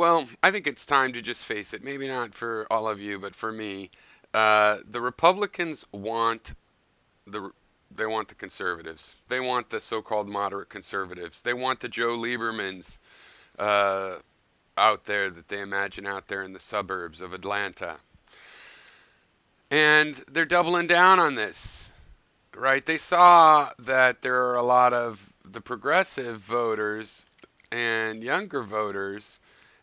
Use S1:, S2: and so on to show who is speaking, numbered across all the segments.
S1: Well, I think it's time to just face it. Maybe not for all of you, but for me, the Republicans want the they want the conservatives. They want the so-called moderate conservatives. They want the Joe Liebermans uh, out there that they imagine out there in the suburbs of Atlanta. And they're doubling down on this, right? They saw that there are a lot of the progressive voters and younger voters,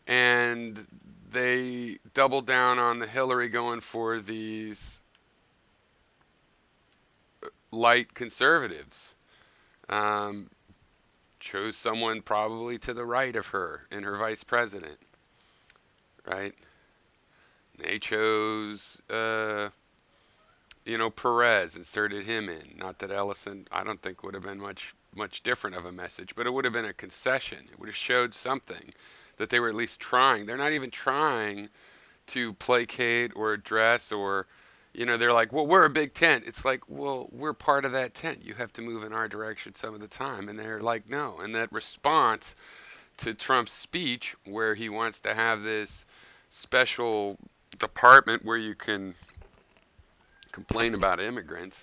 S1: and they doubled down on the Hillary going for these light conservatives. Um, chose someone probably to the right of her in her vice president, right? They chose, Perez, inserted him in. Not that Ellison, I don't think would have been much different of a message, but it would have been a concession. It would have showed something that they were at least trying. They're not even trying to placate or address or they're like, well, we're a big tent. It's like, well, we're part of that tent. You have to move in our direction some of the time. And they're like, no. And that response to Trump's speech, where he wants to have this special department where you can complain about immigrants,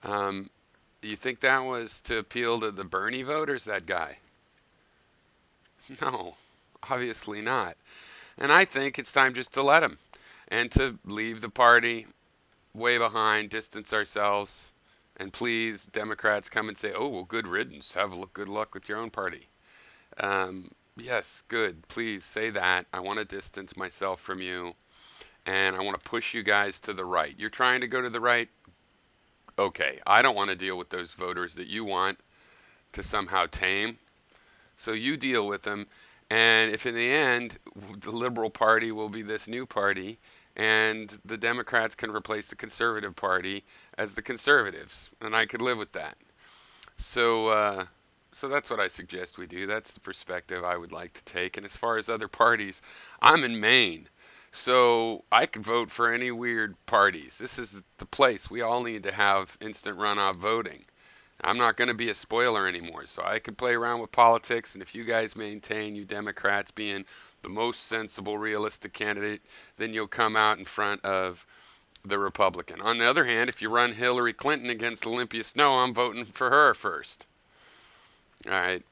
S1: do you think that was to appeal to the Bernie voters, that guy? No, obviously not. And I think it's time just to let him and to leave the party way behind, distance ourselves, and please, Democrats, come and say, "Oh, well, good riddance. Have good luck with your own party." Yes, good. Please say that. I want to distance myself from you, and I want to push you guys to the right. You're trying to go to the right. Okay, I don't want to deal with those voters that you want to somehow tame. So you deal with them. And if in the end, the Liberal Party will be this new party, and the Democrats can replace the Conservative Party as the conservatives, and I could live with that. So that's what I suggest we do. That's the perspective I would like to take. And as far as other parties, I'm in Maine, so I could vote for any weird parties. This is the place. We all need to have instant runoff voting. I'm not going to be a spoiler anymore, so I can play around with politics. And if you guys maintain, you Democrats being the most sensible, realistic candidate, then you'll come out in front of the Republican. On the other hand, if you run Hillary Clinton against Olympia Snowe, I'm voting for her first. All right.